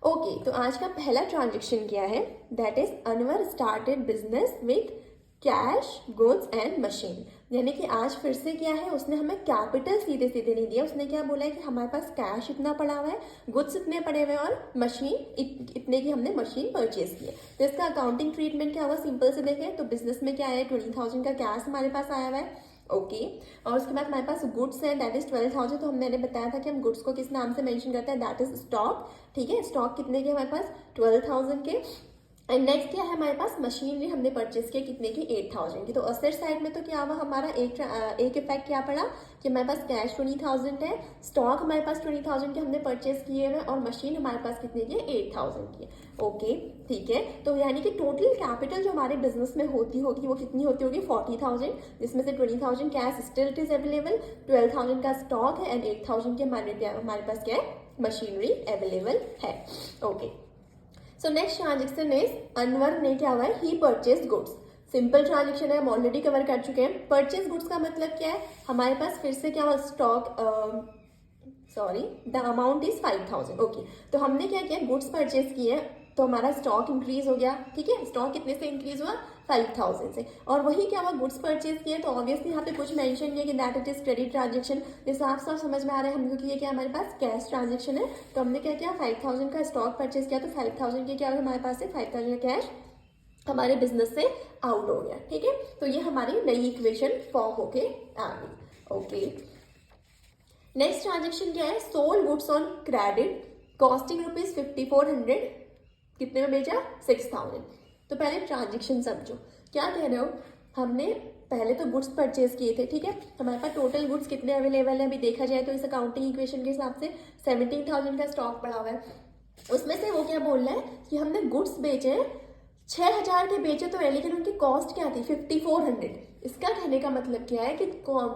Okay, तो आज का पहला ट्रांजेक्शन क्या है? That is Anwar started business with cash, goods and machine. यानी कि आज फिर से क्या है, उसने हमें कैपिटल सीधे सीधे नहीं दिया। उसने क्या बोला है कि हमारे पास कैश इतना पड़ा हुआ है, गुड्स इतने पड़े हुए हैं और मशीन इतने की हमने मशीन परचेज की है। तो इसका अकाउंटिंग ट्रीटमेंट क्या होगा, सिंपल से देखें तो बिजनेस में क्या है, 20,000 का कैश हमारे पास आया हुआ है। ओके और उसके बाद हमारे पास गुड्स है दैट इज 12,000। तो मैंने बताया था कि हम गुड्स को किस नाम से मेंशन करते हैं, दैट इज स्टॉक। ठीक है, स्टॉक कितने के हमारे पास, 12,000 के। एंड नेक्स्ट क्या है हमारे पास, मशीनरी हमने परचेज किया कितने की, 8,000 की। तो असेट साइड में तो क्या हुआ हमारा, एक इफेक्ट क्या पड़ा कि हमारे पास कैश 20,000 है, स्टॉक हमारे पास 20,000 के हमने परचेज किए हुए और मशीन हमारे पास कितने की, 8,000 की। ओके ठीक है, तो यानी कि टोटल कैपिटल जो हमारे बिजनेस में होती होगी वो कितनी होती होगी, 40,000, जिसमें से 20,000 cash still it is available, 12,000 का स्टॉक है एंड 8,000 के हमारे पास क्या है, मशीनरी अवेलेबल है। Okay so next transaction is Anwar ने क्या हुआ है, ही परचेज गुड्स। सिंपल ट्रांजेक्शन है, हम ऑलरेडी कवर कर चुके हैं। परचेज गुड्स का मतलब क्या है, हमारे पास फिर से क्या हुआ, stock the amount is 5,000। Okay तो हमने क्या किया, गुड्स परचेज किए तो हमारा स्टॉक इंक्रीज हो गया। ठीक है, स्टॉक कितने से इंक्रीज हुआ, 5,000 से। और वही क्या हुआ, गुड्स परचेज किए तो ऑब्वियसली यहाँ पे कुछ मेंशन किया कि that it is credit transaction. ये साफ साफ समझ में आ रहा है हम लोग कि ये क्या हमारे पास कैश ट्रांजेक्शन है। तो हमने क्या किया, 5,000 का स्टॉक परचेज किया तो 5,000 के क्या हुआ हमारे पास से, 5,000 का कैश हमारे बिजनेस से आउट हो गया। ठीक है, तो ये हमारी नई इक्वेशन फॉर्म होके आ गई। ओके नेक्स्ट ट्रांजेक्शन क्या है, sold goods on credit costing rupees 5,400, कितने में बेचा, 6,000। तो पहले ट्रांजेक्शन समझो, क्या कह रहे हो, हमने पहले तो गुड्स परचेज किए थे। ठीक है, हमारे पास टोटल गुड्स कितने अवेलेबल है अभी देखा जाए तो इस अकाउंटिंग इक्वेशन के हिसाब से 17,000 का स्टॉक पड़ा हुआ है। उसमें से वो क्या बोल रहा है कि हमने गुड्स बेचे 6,000 के बेचे तो है, लेकिन उनकी कॉस्ट क्या थी, 5,400। इसका कहने का मतलब क्या है कि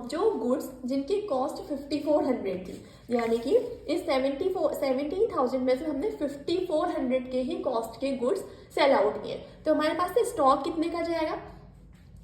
जो गुड्स जिनकी कॉस्ट 5,400 थी, यानी कि इस 17,000 में से हमने 5,400 के ही कॉस्ट के गुड्स सेल आउट किए। तो हमारे पास से स्टॉक कितने का जाएगा,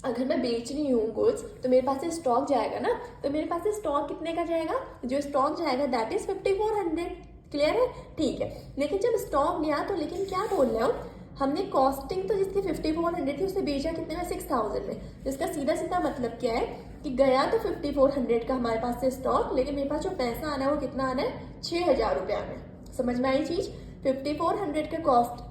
अगर मैं बेच रही हूँ गुड्स तो मेरे पास से स्टॉक जाएगा ना, तो मेरे पास से स्टॉक कितने का जाएगा, जो स्टॉक जाएगा दैट इज 5,400। क्लियर है, ठीक है। लेकिन जब स्टॉक गया तो लेकिन क्या बोल रहे हो, हमने कॉस्टिंग तो जिसकी 5,400 थी उसे बेचा कितने में, 6,000 में। तो इसका सीधा सीधा मतलब क्या है कि गया तो 5,400 का हमारे पास से स्टॉक, लेकिन मेरे पास जो पैसा आना है वो कितना आना है, 6,000 रुपया में। समझ में आई चीज, 5,400 का कॉस्ट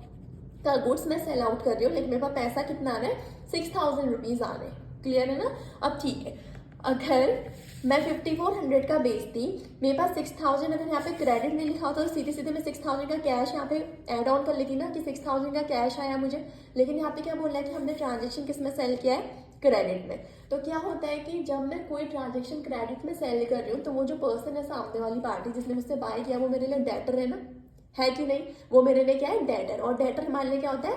का गुड्स मैं सेल आउट कर रही हूँ, लेकिन मेरे पास पैसा कितना आना है, 6,000 रुपीज आने। क्लियर है ना। अब ठीक है, अगर मैं 5,400 का बेचती, मेरे पास 6,000 अगर यहाँ पे क्रेडिट नहीं लिखा होता तो सीधे सीधे मैं 6,000 का कैश यहाँ पे ऐड ऑन कर लेती ना कि 6,000 का कैश आया मुझे। लेकिन यहाँ पे क्या बोल रहा है कि हमने ट्रांजेक्शन किस में सेल किया है, क्रेडिट में। तो क्या होता है कि जब मैं कोई ट्रांजेक्शन क्रेडिट में सेल कर रही हूँ तो वो जो पर्सन है सामने वाली पार्टी जिसने मुझसे बाय किया वो मेरे लिए डेटर है ना, है कि नहीं, वो मेरे लिए क्या है, डेटर। और डेटर हमारे लिए क्या होता है,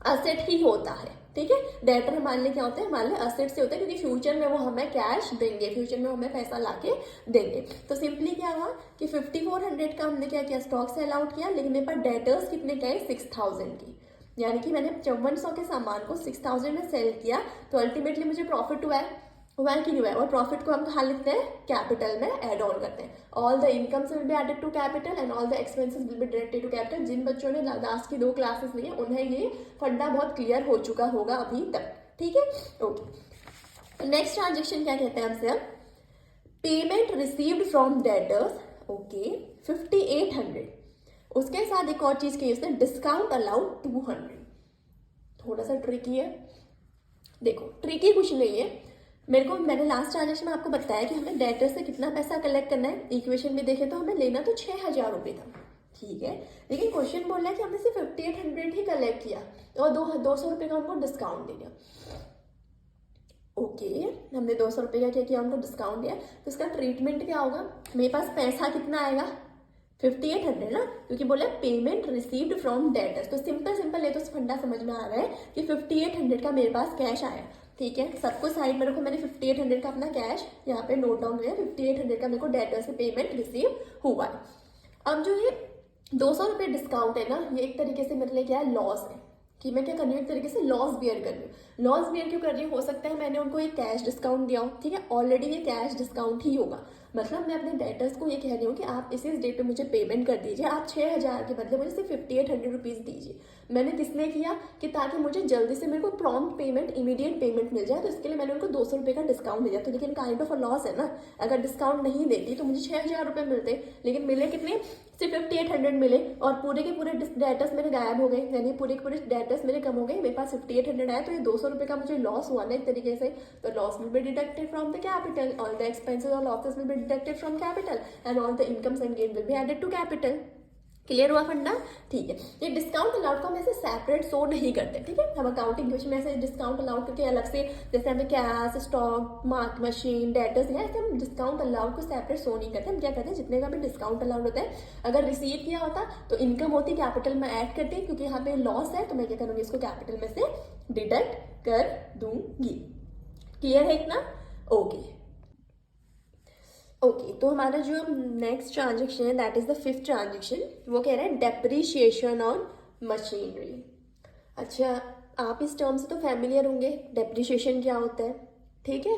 असेट ही होता है। ठीक है, डेटर हमारे लिए क्या होता है, हमारे लिए असेट से होता है, क्योंकि फ्यूचर में वो हमें कैश देंगे, फ्यूचर में हमें पैसा लाके देंगे। तो सिंपली क्या हुआ कि 5,400 का हमने क्या किया, स्टॉक सेल आउट किया, लेकिन मेरे पास डेटर्स कितने का है, 6,000 की। यानी कि मैंने 5400 के सामान को 6,000 में सेल किया, तो अल्टीमेटली मुझे प्रॉफिट हुआ है, हुआ कि नहीं हुआ है। और प्रॉफिट को हम कहाँ लिखते हैं, कैपिटल में एड ऑन करते हैं। All the incomes will be added to capital and all the expenses will be directed to capital. जिन बच्चों ने लास्ट की 2 क्लासेस ली है उन्हें ये फंडा बहुत क्लियर हो चुका होगा अभी तक। ठीक है, ओके। नेक्स्ट ट्रांजेक्शन क्या कहते हैं हमसे, अब payment received from debtors, okay 5,800। उसके साथ एक और चीज की उसने, डिस्काउंट अलाउड 200। थोड़ा सा ट्रिकी है, देखो ट्रिकी कुछ नहीं है। मैंने लास्ट ट्रांजेक्शन में आपको बताया कि हमें डेटर से कितना पैसा कलेक्ट करना है। इक्वेशन में देखें तो हमें लेना तो 6,000 रुपये था, ठीक है। लेकिन क्वेश्चन बोल रहा है कि हमने सिर्फ 5,800 ही कलेक्ट किया और 200 रुपये का हमको डिस्काउंट दे दिया। ओके हमने 200 रुपये का क्या किया, हमको डिस्काउंट दिया, तो इसका ट्रीटमेंट क्या होगा, मेरे पास पैसा कितना आएगा, 5,800 ना, क्योंकि बोला पेमेंट रिसीव्ड फ्रॉम डेटर्स। तो सिंपल ये तो फंडा समझ में आ रहा है कि 5,800 का मेरे पास कैश आया। ठीक है, सबको साइड में रखो, मैंने 5,800 का अपना कैश यहाँ पे नोट डाउन किया, 5,800 का मेरे को डेटर से पेमेंट रिसीव हुआ है। अब जो ये 200 रुपये डिस्काउंट है ना, ये एक तरीके से मेरे लिए क्या है, लॉस है, कि मैं क्या कर रही हूँ, एक तरीके से लॉस बियर कर रही हूँ। लॉस बियर क्यों कर रही हूँ, हो सकता है मैंने उनको एक कैश डिस्काउंट दिया हो, ठीक है, ऑलरेडी ये कैश डिस्काउंट ही होगा। मतलब मैं अपने डेटर्स को ये कह रही हूँ कि आप इस डेट पे मुझे पेमेंट कर दीजिए, आप 6,000 के बदले मुझे सिर्फ 5,800 रुपीज़ दीजिए। मैंने किसने किया कि ताकि मुझे जल्दी से मेरे को प्रॉम्प्ट पेमेंट, इमीडिएट पेमेंट मिल जाए, तो इसके लिए मैंने उनको 200 रुपये का डिस्काउंट दिया। तो लेकिन काइंड ऑफ अ लॉस है ना, अगर डिस्काउंट नहीं देती तो मुझे 6,000 रुपये मिलते, लेकिन मिले कितने, सिर्फ 5,800 मिले, और पूरे के पूरे डेटर्स मेरे गायब हो गए, यानी पूरे के पूरे डेटर्स मेरे कम हो गए, मेरे पास 5,800 आया, तो ये 200 रुपये का मुझे लॉस हुआ ना एक तरीके से। तो loss will be deducted from the capital, all the expenses और losses will be deducted from capital and all the incomes and gain will be added to capital. Clear हुआ फंडा? ठीक है। ये डिस्काउंट अलाउड को हम ऐसे सेपरेट शो नहीं करते, ठीक है। हम अकाउंटिंग के में ऐसे डिस्काउंट अलाउड करके अलग से, जैसे हमें cash, stock, mark machine, debtors है, ऐसे हम डिस्काउंट अलाउड को सेपरेट शो नहीं करते। हम क्या करते हैं, जितने का भी डिस्काउंट अलाउड होता है, अगर रिसीव किया होता तो इनकम होती, कैपिटल में ऐड करती, क्योंकि यहाँ पे लॉस है तो मैं क्या करूँगी, इसको कैपिटल में से डिडक्ट कर दूंगी। क्लियर है इतना? ओके ओके तो हमारा जो नेक्स्ट ट्रांजेक्शन है that is the 5th transaction, वो कह रहा है डेप्रिशिएशन ऑन मशीनरी। अच्छा, आप इस टर्म से तो फैमिलियर होंगे, डेप्रिशिएशन क्या होता है, ठीक है।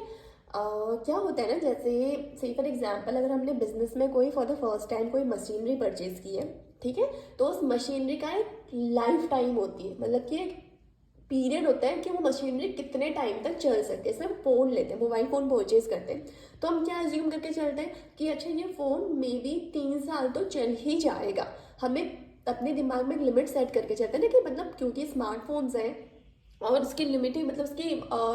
क्या होता है ना, जैसे से फॉर एग्जांपल अगर हमने बिजनेस में कोई फॉर द फर्स्ट टाइम कोई मशीनरी परचेज की है, ठीक है, तो उस मशीनरी का एक लाइफ टाइम होती है, मतलब कि एक पीरियड होता है कि वो मशीनरी कितने टाइम तक चल सकते हैं। इसमें हम फ़ोन लेते हैं, मोबाइल फ़ोन परचेज करते हैं, तो हम क्या एज्यूम करके चलते हैं कि अच्छा ये फ़ोन मे बी 3 साल तो चल ही जाएगा। हमें अपने दिमाग में एक लिमिट सेट करके चलते हैं ना, कि मतलब क्योंकि स्मार्टफोन्स हैं और उसकी लिमिटेड, मतलब उसकी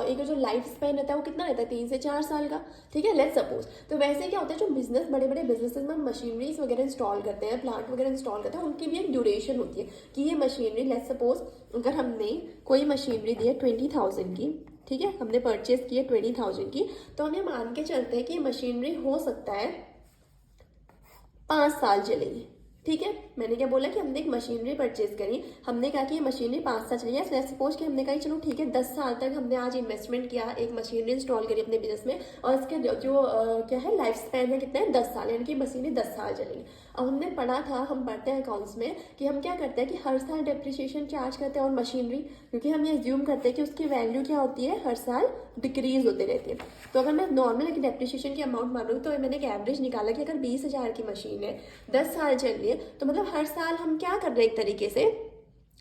एक जो लाइफ स्पैन रहता है वो कितना रहता है, 3 से 4 साल का, ठीक है, लेट्स सपोज। तो वैसे क्या होता है, जो बिजनेस, बड़े बड़े बिजनेसेस में मशीनरीज वगैरह इंस्टॉल करते हैं, प्लांट वगैरह इंस्टॉल करते हैं, उनकी भी एक ड्यूरेशन होती है कि ये मशीनरी, लेट्स सपोज अगर हमने कोई मशीनरी दी है 20,000 की, ठीक है, हमने परचेज की है 20,000 की, तो हम ये मान के चलते हैं कि ये मशीनरी हो सकता है 5 साल चलेगी, ठीक है। मैंने क्या बोला कि हमने एक मशीनरी परचेज करी, हमने कहा कि ये मशीनरी 5 साल चलेगी, लेट्स सपोज कि हमने कहा चलो ठीक है 10 साल तक हमने आज इन्वेस्टमेंट किया, एक मशीनरी इंस्टॉल करी अपने बिजनेस में, और इसके जो क्या है लाइफ स्पैन है कितना है, 10 साल, यानी कि मशीनरी 10 साल चलेगी। अब हमने पढ़ा था, हम पढ़ते हैं अकाउंट्स में कि हम क्या करते हैं कि हर साल डेप्रिसिएशन चार्ज करते हैं और मशीनरी, क्योंकि हम ये एज्यूम करते हैं कि उसकी वैल्यू क्या होती है, हर साल डिक्रीज होती रहती है। तो अगर मैं नॉर्मल एक डेप्रिसिएशन की अमाउंट मानूँ, तो मैंने एक एवरेज निकाला कि अगर 20,000 की मशीन है, 10 साल चल रही है, तो मतलब हर साल हम क्या कर रहे हैं, एक तरीके से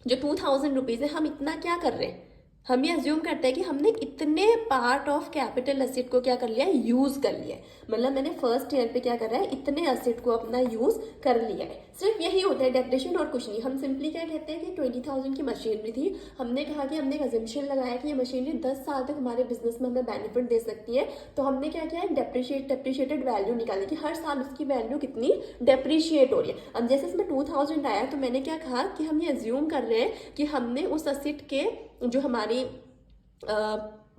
जो 2,000 रुपीज़ है, हम इतना क्या कर रहे हैं, हम ये अज्यूम करते हैं कि हमने इतने पार्ट ऑफ कैपिटल एसेट को क्या कर लिया है, यूज़ कर लिया है। मतलब मैंने फर्स्ट ईयर पे क्या कर रहा है, इतने एसेट को अपना यूज़ कर लिया है। सिर्फ यही होता है डेप्रिसिएशन और कुछ नहीं। हम सिंपली क्या कहते हैं कि 20,000 की मशीनरी थी, हमने कहा कि हमने एक अजम्पशन लगाया कि ये मशीनरी 10 साल तक हमारे बिजनेस में हमें बेनिफिट दे सकती है, तो हमने क्या किया है, डेप्रिशिएटेड वैल्यू निकाली कि हर साल उसकी वैल्यू कितनी डेप्रिशिएट हो रही है। अब जैसे इसमें 2,000 आया, तो मैंने क्या कहा कि हम ये अज्यूम कर रहे हैं कि हमने उस एसेट के जो हमारी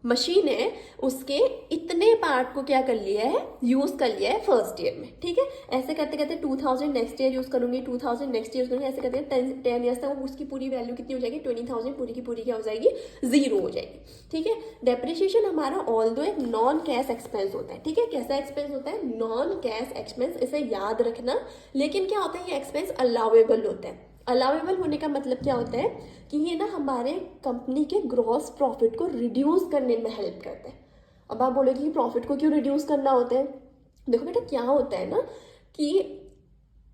मशीन है उसके इतने पार्ट को क्या कर लिया है, यूज कर लिया है फर्स्ट ईयर में, ठीक है। ऐसे करते करते 2,000 नेक्स्ट ईयर यूज करूंगी, 2,000 नेक्स्ट ईयर यूज करूंगी, ऐसे करते 10 ईयर्स तक उसकी पूरी वैल्यू कितनी हो जाएगी, 20,000 पूरी की पूरी क्या हो जाएगी, 0 हो जाएगी, ठीक है। डेप्रिसिएशन हमारा ऑल्दो एक नॉन कैश एक्सपेंस होता है, ठीक है। कैसा एक्सपेंस होता है, नॉन कैश एक्सपेंस, इसे याद रखना। लेकिन क्या होता है, ये एक्सपेंस अलाउेबल होता है। अलाउेबल होने का मतलब क्या होता है कि ये ना हमारे कंपनी के ग्रॉस प्रॉफिट को रिड्यूस करने में हेल्प करता है। अब आप बोलोगे कि प्रॉफिट को क्यों रिड्यूस करना होता है, देखो बेटा क्या होता है ना कि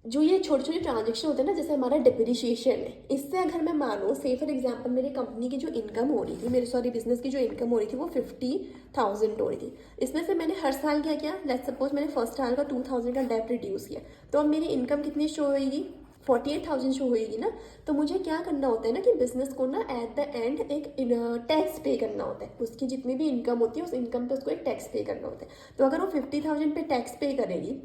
जो ये छोटे छोटे ट्रांजेक्शन होते हैं ना, जैसे हमारा डेप्रिसिएशन है, इससे अगर मैं मानो से फॉर एग्जांपल मेरी कंपनी की जो इनकम हो रही थी, मेरी बिजनेस की जो इनकम हो रही थी वो 50,000 हो रही थी, इसमें से मैंने हर साल क्या किया, लेट्स सपोज मैंने फर्स्ट साल का 2,000 का डेप्ट रिड्यूस किया, तो अब मेरी इनकम कितनी शो होगी, 48,000 शो होगी ना। तो मुझे क्या करना होता है ना कि बिजनेस को ना एट द एंड एक टैक्स पे करना होता है, उसकी जितनी भी इनकम होती है उस इनकम पे उसको एक टैक्स पे करना होता है। तो अगर वो 50,000 पे टैक्स पे करेगी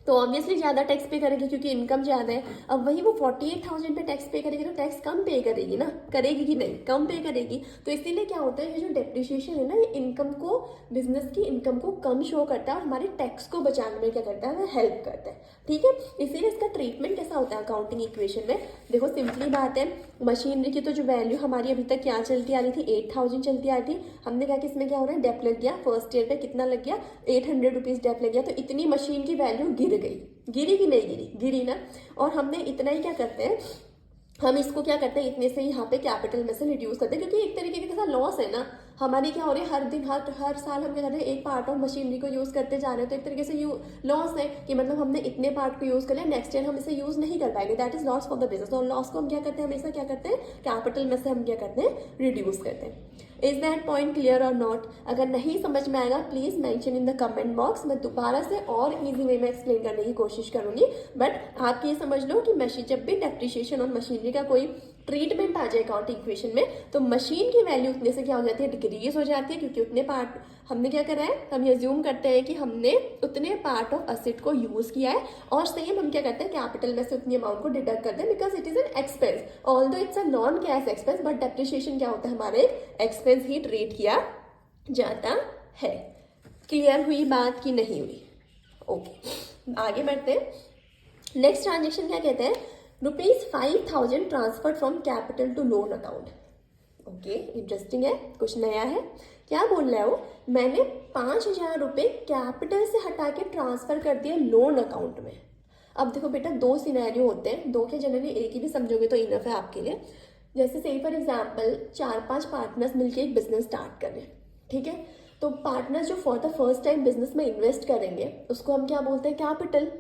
तो ऑब्वियसली ज़्यादा टैक्स पे करेगी क्योंकि इनकम ज़्यादा है। अब वही वो 48,000 पे टैक्स पे करेगी तो टैक्स कम पे करेगी ना, करेगी कि नहीं, कम पे करेगी। तो इसीलिए क्या होता है, ये जो डेप्रिसिएशन है ना, ये इनकम को, बिजनेस की इनकम को कम शो करता है और हमारे टैक्स को बचाने में क्या करता है, वह हेल्प करता है, ठीक है। इसीलिए इसका ट्रीटमेंट कैसा होता है अकाउंटिंग इक्वेशन में, देखो सिंपली बात है, मशीनरी की तो जो वैल्यू हमारी अभी तक क्या चलती आ रही थी, 8,000 चलती आ रही थी। हमने कहा कि इसमें क्या हो रहा है, डेप लग गया, फर्स्ट ईयर पे कितना लग गया, 800 रुपीज़ डेप लग गया, तो इतनी मशीन की वैल्यू गिर गई, गिरी कि नहीं गिरी, गिरी ना। और हमने इतना ही क्या करते हैं, हम इसको क्या करते हैं, इतने से यहाँ पे कैपिटल में से रिड्यूस करते हैं, क्योंकि एक तरीके का लॉस है ना, हमारी क्या हो रही है, हर दिन हर साल हम क्या कर रहे हैं, एक पार्ट ऑफ मशीनरी को यूज़ करते जा रहे हैं, तो एक तरीके से लॉस है कि मतलब हमने इतने पार्ट को यूज़ कर लिया, नेक्स्ट ईयर हम इसे यूज़ नहीं कर पाएंगे, that is loss for the business. और लॉस को हम क्या करते हैं, हमेशा क्या करते हैं, कैपिटल में से हम क्या करते हैं, रिड्यूस करते हैं। इज दैट पॉइंट क्लियर और नॉट? अगर नहीं समझ में आएगा please mention in the comment box, मैं दोबारा से और इजी वे में एक्सप्लेन करने की कोशिश करूंगी। बट आप ये समझ लो कि मशीन, जब भी डेप्रिसिएशन और मशीनरी का कोई ट्रीटमेंट आ जाए अकाउंटिंग इक्वेशन में, तो मशीन की वैल्यू उतने से क्या हो जाती है, डिक्रीज हो जाती है, क्योंकि उतने पार्ट हमने क्या करा है, हम ये अज्यूम करते हैं कि हमने उतने पार्ट ऑफ असेट को यूज किया है, और सेम हम क्या करते हैं, कैपिटल में से उतनी अमाउंट को डिडक्ट करते हैं, because it is an expense, although it's a non cash expense, but depreciation क्या होता है, हमारे एक्सपेंस ही ट्रीट किया जाता है। क्लियर हुई बात कि नहीं हुई? ओके, आगे बढ़ते हैं। नेक्स्ट ट्रांजेक्शन क्या कहते हैं, ₹5,000 transfer from capital to loan account. Okay, interesting है, कुछ नया है। क्या बोल रहा है वो, मैंने 5,000 रुपये कैपिटल से हटा के ट्रांसफर कर दिया लोन अकाउंट में। अब देखो बेटा, दो सिनेरियो होते हैं, दो के जनरली एक ही भी समझोगे तो इनफ है आपके लिए। जैसे से फॉर एग्जाम्पल 4-5 पार्टनर्स मिलकर एक बिजनेस स्टार्ट कर रहे हैं, ठीक है। तो पार्टनर्स जो for the first time business में इन्वेस्ट करेंगे उसको हम क्या बोलते हैं, कैपिटल।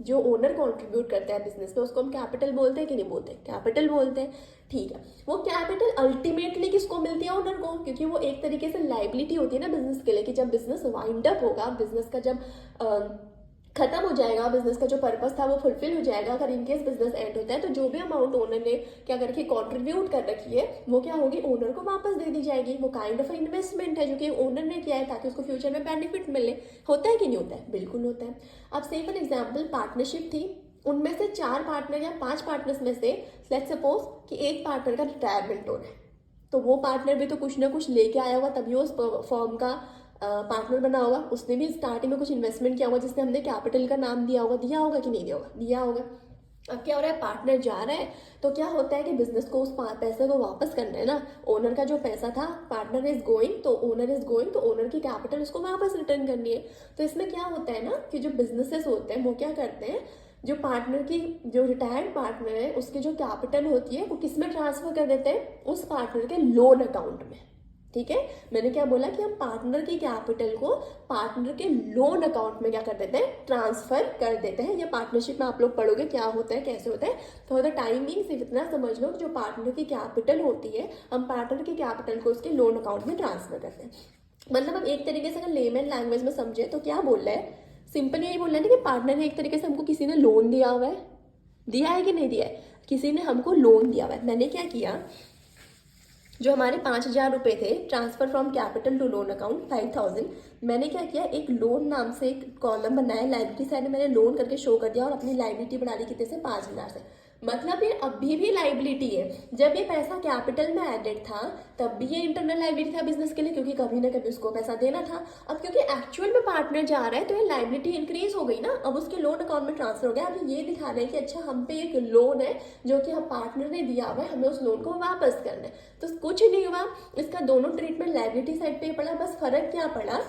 जो ओनर कंट्रीब्यूट करते हैं बिजनेस में उसको हम कैपिटल बोलते हैं कि नहीं बोलते, कैपिटल बोलते हैं, ठीक है। वो कैपिटल अल्टीमेटली किसको मिलती है, ओनर को, क्योंकि वो एक तरीके से लाइबिलिटी होती है ना बिजनेस के लिए, कि जब बिजनेस वाइंड अप होगा, बिजनेस का जब खत्म हो जाएगा, बिजनेस का जो पर्पस था वो फुलफिल हो जाएगा, अगर इनकेस बिजनेस एंड होता है, तो जो भी अमाउंट ओनर ने क्या करके कंट्रीब्यूट कर रखी है वो क्या होगी, ओनर को वापस दे दी जाएगी। वो काइंड ऑफ इन्वेस्टमेंट है जो कि ओनर ने किया है ताकि उसको फ्यूचर में बेनिफिट मिले। होता है कि नहीं होता है? बिल्कुल होता है। अब से फॉर एग्जाम्पल पार्टनरशिप थी, उनमें से 4 पार्टनर या 5 पार्टनर्स में से लेट्स सपोज कि एक पार्टनर का रिटायरमेंट हो रहा है, तो वो पार्टनर भी तो कुछ ना कुछ लेके आया होगा, तभी उस फॉर्म का पार्टनर बना होगा। उसने भी स्टार्टिंग में कुछ इन्वेस्टमेंट किया होगा जिसने हमने कैपिटल का नाम दिया होगा कि नहीं दिया होगा, दिया होगा। अब क्या हो रहा है, पार्टनर जा रहा है, तो क्या होता है कि बिजनेस को उस पैसे को वापस करना है ना। ओनर का जो पैसा था, पार्टनर इज गोइंग तो ओनर इज गोइंग, तो ओनर की कैपिटल उसको वापस रिटर्न करनी है। तो इसमें क्या होता है ना कि जो बिजनेसेस होते हैं वो क्या करते हैं, जो पार्टनर की, जो रिटायर्ड पार्टनर है उसकी जो कैपिटल होती है वो किस में ट्रांसफर कर देते हैं, उस पार्टनर के लोन अकाउंट में, ठीक है। मैंने क्या बोला कि हम पार्टनर की कैपिटल को पार्टनर के लोन अकाउंट में क्या कर देते हैं, ट्रांसफर कर देते हैं। या पार्टनरशिप में आप लोग पढ़ोगे क्या होता है, कैसे होता है। तो द टाइमिंग सिर्फ इतना समझ लो, जो पार्टनर की कैपिटल होती है हम पार्टनर की कैपिटल को उसके लोन अकाउंट में ट्रांसफर करते हैं। मतलब हम एक तरीके से अगर लेमन लैंग्वेज में समझे तो क्या बोल रहा है, सिंपल यही बोल रहा है ना कि पार्टनर ने एक तरीके से हमको किसी ने लोन दिया हुआ है, दिया है कि नहीं दिया है, किसी ने हमको लोन दिया हुआ है। मैंने क्या किया, जो हमारे 5,000 रुपये थे transfer from capital to loan account 5,000, मैंने क्या किया, एक लोन नाम से एक कॉलम बनाया, लाइबिलिटी साइड में मैंने लोन करके शो कर दिया और अपनी लाइबिलिटी बढ़ा दी कितने से, 5,000 से। मतलब ये अभी भी लाइबिलिटी है। जब ये पैसा कैपिटल में एडेड था तब भी ये इंटरनल लाइबिलिटी था बिजनेस के लिए, क्योंकि कभी ना कभी उसको पैसा देना था। अब क्योंकि एक्चुअल में पार्टनर जा रहा है तो ये लाइबिलिटी इंक्रीज हो गई ना, अब उसके लोन अकाउंट में ट्रांसफर हो गया। अब ये दिखा रहे हैं कि अच्छा हम पे एक लोन है जो कि हम पार्टनर ने दिया हुआ है, हमें उस लोन को वापस करना है। तो कुछ नहीं हुआ, इसका दोनों ट्रीटमेंट लाइबिलिटी साइड पे पड़ा। बस फर्क क्या पड़ा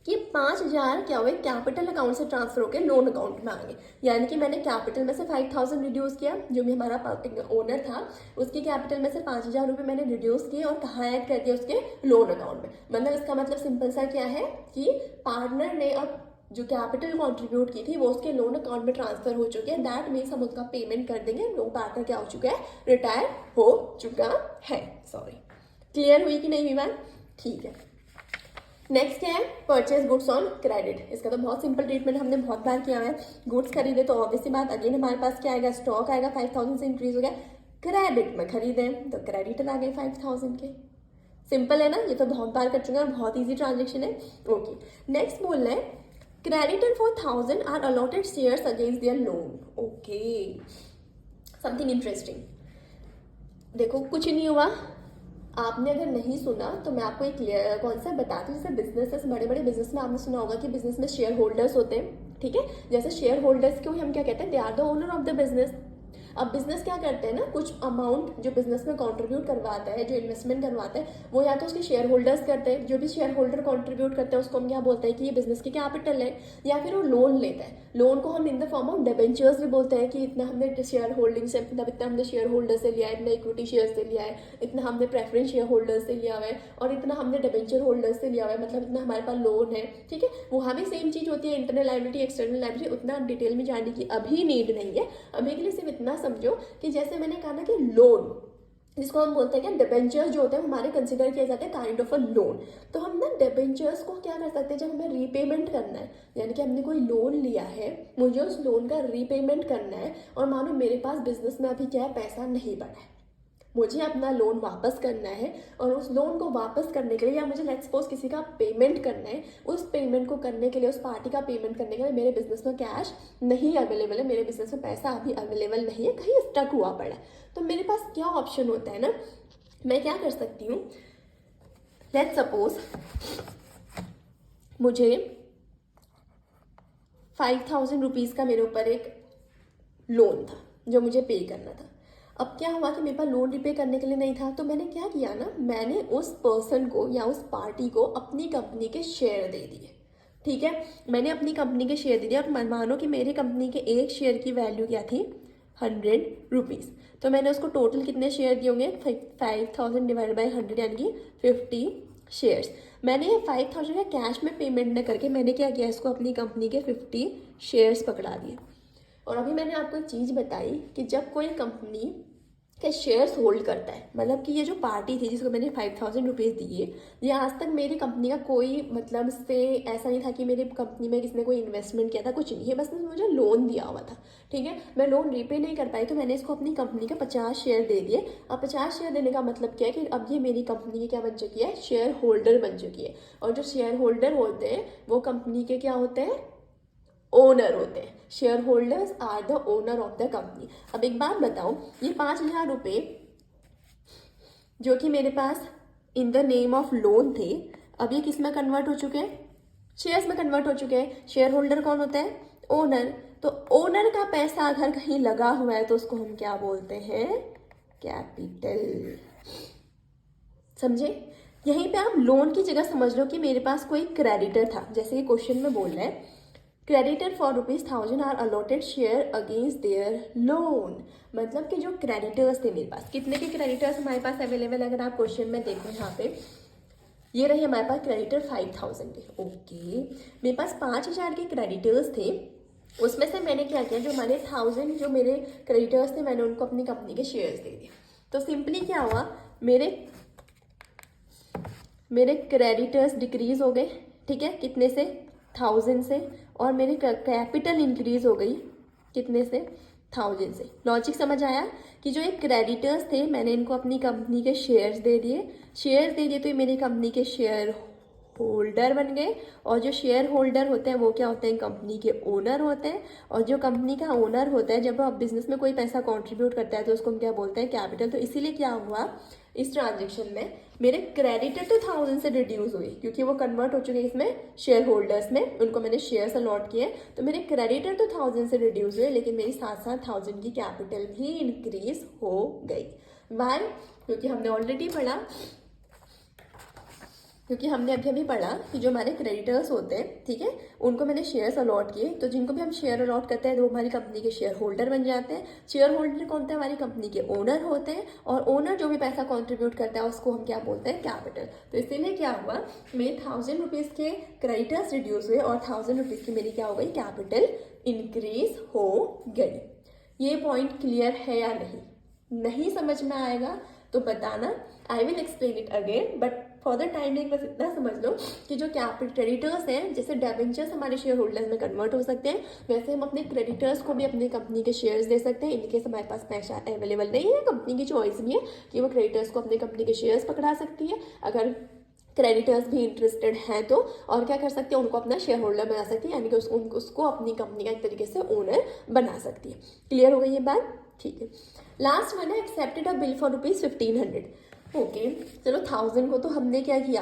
कि 5,000 क्या हुए, कैपिटल अकाउंट से ट्रांसफर होकर लोन अकाउंट में आ गए। यानी कि मैंने कैपिटल में से 5,000 रिड्यूस किया, जो भी हमारा ओनर था उसकी कैपिटल में से 5,000 रुपये मैंने रिड्यूस किए और कहाँ ऐड कर दिया, उसके लोन अकाउंट में। मतलब इसका मतलब सिंपल सा क्या है कि पार्टनर ने अब जो कैपिटल कंट्रीब्यूट की थी वो उसके लोन अकाउंट में ट्रांसफर हो चुकी है। दैट मीन्स हम उसका पेमेंट कर देंगे। वो पार्टनर क्या हो चुका है, रिटायर हो चुका है। सॉरी, क्लियर हुई कि नहीं हुई बात? ठीक है। नेक्स्ट क्या है, परचेज गुड्स ऑन क्रेडिट। इसका तो बहुत सिंपल ट्रीटमेंट हमने बहुत बार किया है। गुड्स खरीदे तो ऑब्वियसली बात अगेन हमारे पास क्या आएगा, स्टॉक आएगा, 5,000 से इंक्रीज हो गया। क्रेडिट में खरीदे तो क्रेडिटर आ गए 5,000 के। सिंपल है ना, ये तो बहुत बार कर चुके हैं, बहुत ईजी ट्रांजेक्शन है। ओके, नेक्स्ट बोल रहे हैं creditor for 1,000 are allotted shares against their loan. Okay, something interesting. देखो कुछ नहीं हुआ, आपने अगर नहीं सुना तो मैं आपको एक कॉन्सेप्ट बताती हूँ। जैसे बिजनेसेस, बड़े बड़े बिजनेस में आपने सुना होगा कि बिजनेस में शेयर होल्डर्स होते हैं, ठीक है। जैसे शेयर होल्डर्स को हम क्या कहते हैं, they are the owner of the business. अब बिजनेस क्या करते हैं ना, कुछ अमाउंट जो बिजनेस में कंट्रीब्यूट करवाता है, जो इन्वेस्टमेंट करवाता है, वो या तो उसके शेयर होल्डर्स करते हैं, जो भी शेयर होल्डर कंट्रीब्यूट करते हैं उसको हम क्या बोलते हैं कि ये बिजनेस की कैपिटल है, या फिर वो लोन लेता है। लोन को हम in the form of debentures भी बोलते हैं कि इतना हमने शेयर होल्डिंग से, मतलब इतना हमने शेयर होल्डर से लिया है, इतना इक्विटी शेयर से लिया है, इतना हमने प्रेफरेंस शेयर होल्डर से लिया हुआ है, और इतना हमने डिबेंचर होल्डर से लिया हुआ है, मतलब इतना हमारे पास लोन है। ठीक है, वहाँ भी सेम चीज़ होती है, इंटरनल लायबिलिटी एक्सटर्नल लायबिलिटी, उतना डिटेल में जाने की अभी नीड नहीं है। अभी के लिए सिर्फ इतना समझो कि जैसे मैंने कहा ना कि लोन, जिसको हम बोलते हैं कि डिबेंचर्स जो होते हैं हमारे कंसिडर किए जाते हैं काइंड ऑफ अ लोन। तो हम ना डिबेंचर्स को क्या कर सकते हैं, जब हमें रीपेमेंट करना है, यानी कि हमने कोई लोन लिया है, मुझे उस लोन का रीपेमेंट करना है, और मानो मेरे पास बिजनेस में अभी क्या है, पैसा नहीं बना है, मुझे अपना लोन वापस करना है, और उस लोन को वापस करने के लिए, या मुझे लेट्स सपोज किसी का पेमेंट करना है, उस पेमेंट को करने के लिए, उस पार्टी का पेमेंट करने के लिए मेरे बिजनेस में कैश नहीं अवेलेबल है, मेरे बिजनेस में पैसा अभी अवेलेबल नहीं है, कहीं स्टक हुआ पड़ा है, तो मेरे पास क्या ऑप्शन होता है ना, मैं क्या कर सकती हूँ, लेट्स सपोज मुझे 5000 रुपीज़ का मेरे ऊपर एक लोन था जो मुझे पे करना था। अब क्या हुआ कि मेरे पास लोन रिपे करने के लिए नहीं था, तो मैंने क्या किया ना, मैंने उस पर्सन को या उस पार्टी को अपनी कंपनी के शेयर दे दिए। ठीक है, मैंने अपनी कंपनी के शेयर दे दिए, और मानो कि मेरी कंपनी के एक शेयर की वैल्यू क्या थी, 100 रुपीज़। तो मैंने उसको टोटल कितने शेयर दिए होंगे, 5000 डिवाइड बाई 100 यानी कि 50 शेयर्स। मैंने ये 5000 का कैश में पेमेंट न करके मैंने क्या किया, इसको अपनी कंपनी के 50 शेयर्स पकड़ा दिए। और अभी मैंने आपको एक चीज़ बताई कि जब कोई कंपनी के शेयर्स होल्ड करता है, मतलब कि ये जो पार्टी थी जिसको मैंने 5000 रुपीज़ दिए, ये आज तक मेरी कंपनी का कोई मतलब से ऐसा नहीं था कि मेरी कंपनी में किसने कोई इन्वेस्टमेंट किया था, कुछ नहीं है, बस मुझे लोन दिया हुआ था। ठीक है, मैं लोन रीपे नहीं कर पाई, तो मैंने इसको अपनी कंपनी के 50 शेयर दे दिए। अब 50 शेयर देने का मतलब क्या है कि अब ये मेरी कंपनी की क्या बन चुकी है, शेयर होल्डर बन चुकी है। और जो शेयर होल्डर होते हैं वो कंपनी के क्या होते हैं, ओनर होते हैं। Share holders are the owner of the company. अब एक बात बताओ, ये 5000 रुपये जो कि मेरे पास in the name of loan थे, अब ये किस में कन्वर्ट हो चुके हैं, शेयर्स में कन्वर्ट हो चुके हैं। शेयर होल्डर कौन होता है, ओनर। तो ओनर का पैसा अगर कहीं लगा हुआ है तो उसको हम क्या बोलते हैं, कैपिटल। समझे, यहीं पे आप लोन की जगह समझ लो कि मेरे पास कोई क्रेडिटर था, जैसे कि क्वेश्चन में बोल रहे हैं, creditor for ₹1000 are allotted share against their loan. मतलब कि जो क्रेडिटर्स थे मेरे पास, कितने के क्रेडिटर्स हमारे पास अवेलेबल है, अगर आप क्वेश्चन में देखो यहाँ पे, ये रहे हमारे पास क्रेडिटर 5000 के। ओके, मेरे पास 5000 के क्रेडिटर्स थे, उसमें से मैंने क्या किया, जो हमारे 1000 जो मेरे क्रेडिटर्स थे मैंने उनको अपनी कंपनी के शेयर्स दे दिए। तो सिंपली क्या हुआ, मेरे क्रेडिटर्स डिक्रीज हो गए। ठीक है, कितने से, 1000 से, और मेरी कैपिटल इंक्रीज हो गई कितने से, 1000 से। लॉजिक समझ आया कि जो एक क्रेडिटर्स थे मैंने इनको अपनी कंपनी के शेयर्स दे दिए, तो ये मेरी कंपनी के शेयर होल्डर बन गए। और जो शेयर होल्डर होते हैं वो क्या होते हैं, कंपनी के ओनर होते हैं। और जो कंपनी का ओनर होता है, जब आप बिजनेस में कोई पैसा कंट्रीब्यूट करता है तो उसको हम क्या बोलते हैं, कैपिटल। तो इसीलिए क्या हुआ, इस ट्रांजेक्शन में मेरे क्रेडिटर तो 1000 से रिड्यूस हुए क्योंकि वो कन्वर्ट हो चुके इसमें शेयर होल्डर्स में, उनको मैंने शेयर्स अलॉट किए, तो मेरे क्रेडिटर तो 1000 से रिड्यूस हुए, लेकिन मेरी साथ साथ 1000 की कैपिटल भी इंक्रीज हो गई। वाई, क्योंकि हमने ऑलरेडी पढ़ा, क्योंकि हमने अभी पढ़ा कि जो हमारे क्रेडिटर्स होते हैं, ठीक है, उनको मैंने शेयर्स अलॉट किए, तो जिनको भी हम शेयर अलॉट करते हैं तो वो हमारी कंपनी के शेयर होल्डर बन जाते हैं। शेयर होल्डर कौन होता है, हमारी कंपनी के ओनर होते हैं, और ओनर जो भी पैसा कंट्रीब्यूट करता है उसको हम क्या बोलते हैं, कैपिटल। तो इसीलिए क्या हुआ, मेरे 1000 रुपीज़ के क्रेडिटर्स रिड्यूस हुए और 1000 रुपीज़ की मेरी क्या हो गई, कैपिटल इंक्रीज हो गई। ये पॉइंट क्लियर है या नहीं समझ में आएगा तो बताना, I will explain it again, but for the timing बस इतना समझ लो कि जो कैपिटल क्रेडिटर्स हैं, जैसे डिबेंचर्स हमारे शेयर होल्डर्स में कन्वर्ट हो सकते हैं, वैसे हम अपने क्रेडिटर्स को भी अपनी कंपनी के शेयर्स दे सकते हैं। इनकेस हमारे पास पैसा अवेलेबल नहीं है, कंपनी की चॉइस भी है कि वो क्रेडिटर्स को अपनी कंपनी के शेयर्स पकड़ा सकती है, अगर क्रेडिटर्स भी इंटरेस्टेड हैं तो, और क्या कर सकते हैं, उनको अपना शेयर होल्डर बना सकती है, यानी कि उसको अपनी कंपनी का एक तरीके से ओनर बना सकती है। क्लियर हो गई ये बात, ठीक है। लास्ट वन है, accepted a bill for ₹1500। Okay, चलो 1000 को तो हमने क्या किया,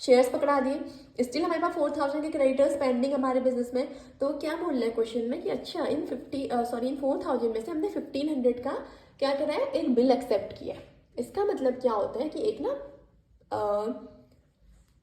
शेयर्स पकड़ा दिए, स्टिल हमारे पास 4000 के क्रेडिटर्स पेंडिंग हमारे बिजनेस में। तो क्या बोल रहे हैं क्वेश्चन में कि अच्छा इन 4000 में से हमने 1500 का क्या करा है, एक बिल एक्सेप्ट किया। इसका मतलब क्या होता है कि एक ना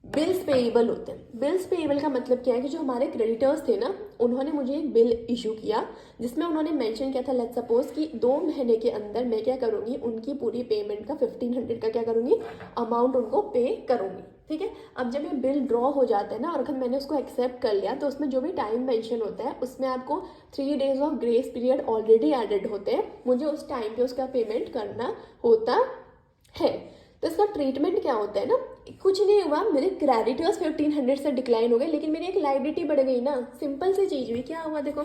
बिल्स पेएबल होते हैं। बिल्स पेएबल का मतलब क्या है कि जो हमारे क्रेडिटर्स थे ना, उन्होंने मुझे एक बिल इशू किया जिसमें उन्होंने मेंशन किया था, लेट्स सपोज कि 2 महीने के अंदर मैं क्या करूँगी, उनकी पूरी पेमेंट का 1500 का क्या करूँगी, अमाउंट उनको पे करूँगी। ठीक है, अब जब ये बिल ड्रॉ हो जाता है ना और अगर मैंने उसको एक्सेप्ट कर लिया तो उसमें जो भी टाइम मेंशन होता है उसमें आपको 3 days of grace period already added होते हैं। मुझे उस टाइम पे उसका पेमेंट करना होता है। तो इसका ट्रीटमेंट क्या होता है ना, कुछ नहीं हुआ, मेरे क्रेडिटर्स 1500 से डिक्लाइन हो गए लेकिन मेरी एक लाइबिलिटी बढ़ गई ना। सिंपल सी चीज़ हुई, क्या हुआ देखो,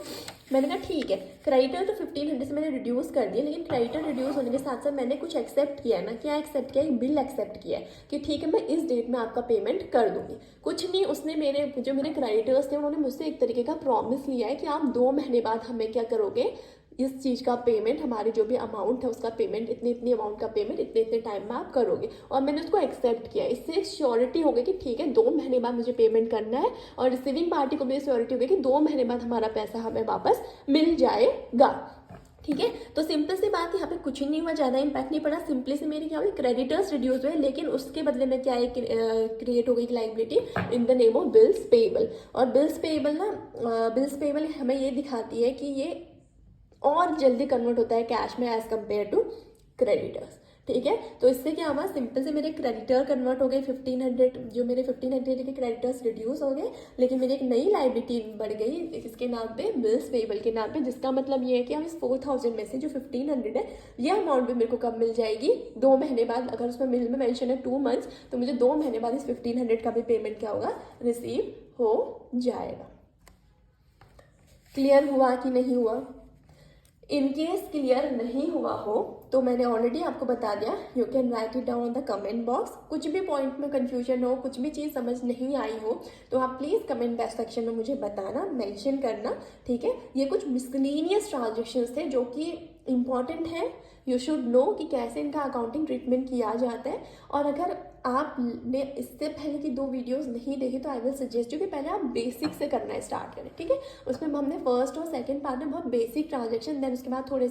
मैंने कहा ठीक है क्रेडिटर तो 1500 से मैंने रिड्यूस कर दिया, लेकिन क्रेडिटर रिड्यूस होने के साथ साथ मैंने कुछ एक्सेप्ट किया है ना। क्या एक्सेप्ट किया, एक बिल एक्सेप्ट किया है कि ठीक है मैं इस डेट में आपका पेमेंट कर दूंगी। कुछ नहीं, उसने जो मेरे क्रेडिटर्स थे उन्होंने मुझसे एक तरीके का प्रॉमिस लिया है कि आप 2 महीने बाद हमें क्या करोगे, इस चीज़ का पेमेंट, हमारी जो भी अमाउंट है उसका पेमेंट, इतनी अमाउंट का पेमेंट इतने टाइम में आप करोगे। और मैंने उसको एक्सेप्ट किया, इससे एक श्योरिटी हो गई कि ठीक है 2 महीने बाद मुझे पेमेंट करना है, और रिसीविंग पार्टी को भी श्योरिटी हो गई कि 2 महीने बाद हमारा पैसा हमें वापस मिल जाएगा। ठीक है, तो सिंपल सी बात, यहाँ पे कुछ नहीं हुआ, ज़्यादा इंपैक्ट नहीं पड़ा। सिंपली से मेरी क्या हुई, क्रेडिटर्स रिड्यूस हुए, लेकिन उसके बदले में क्या क्रिएट हो गई liability in the name of bills payable. और बिल्स पेएबल हमें ये दिखाती है कि ये और जल्दी कन्वर्ट होता है कैश में एज कम्पेयर टू क्रेडिटर्स। ठीक है, तो इससे क्या हुआ, सिंपल से मेरे क्रेडिटर कन्वर्ट हो गए 1500, जो मेरे 1500 के क्रेडिटर्स रिड्यूस हो गए, लेकिन मेरी एक नई लाइबिलिटी बढ़ गई इसके नाम पे, बिल्स पेएबल के नाम पे। जिसका मतलब ये है कि हम इस 4000 में से जो 1500 है, ये अमाउंट भी मेरे को कब मिल जाएगी, 2 महीने बाद। अगर उसमें बिल में मेंशन है 2 मंथ्स, तो मुझे 2 महीने बाद इस 1500 का भी पेमेंट क्या होगा, रिसीव हो जाएगा। क्लियर हुआ कि नहीं हुआ? इनकेस क्लियर नहीं हुआ हो तो मैंने ऑलरेडी आपको बता दिया, you can write it down in the comment box. कुछ भी पॉइंट में कंफ्यूजन हो, कुछ भी चीज़ समझ नहीं आई हो, तो आप प्लीज़ कमेंट बॉक्स सेक्शन में मुझे बताना, मेंशन करना। ठीक है, ये कुछ मिसलेनियस ट्रांजेक्शन्स थे जो कि इंपॉर्टेंट है, यू शुड नो कि कैसे इनका अकाउंटिंग ट्रीटमेंट किया जाता है। और अगर आपने इससे पहले की 2 वीडियोस नहीं देखी तो आई विल सजेस्ट यू कि पहले आप बेसिक से करना स्टार्ट करें। ठीक है, उसमें हमने फर्स्ट और सेकंड पार्ट में बहुत बेसिक ट्रांजेक्शन, देन उसके बाद थोड़े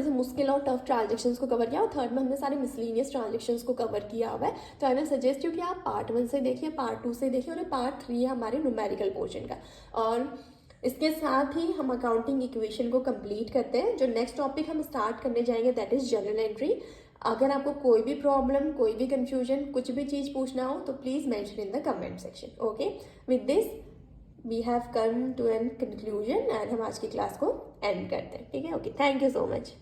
से मुश्किल और टफ ट्रांजेक्शन्स को कवर किया, और थर्ड में हमने सारे मिसलेनियस ट्रांजेक्शन्स को कवर किया हुआ है। तो आई विल सजेस्ट यू कि आप पार्ट 1 से देखिए, पार्ट 2 से देखिए, और पार्ट 3 है हमारे न्यूमेरिकल पोर्शन का। और इसके साथ ही हम अकाउंटिंग इक्वेशन को कंप्लीट करते हैं। जो नेक्स्ट टॉपिक हम स्टार्ट करने जाएंगे दैट इज जर्नल एंट्री। अगर आपको कोई भी प्रॉब्लम, कोई भी कंफ्यूजन, कुछ भी चीज़ पूछना हो तो please mention in the comment section. Okay, with this we have come to an conclusion and हम आज की क्लास को एंड करते हैं। ठीक है, okay, thank you so much.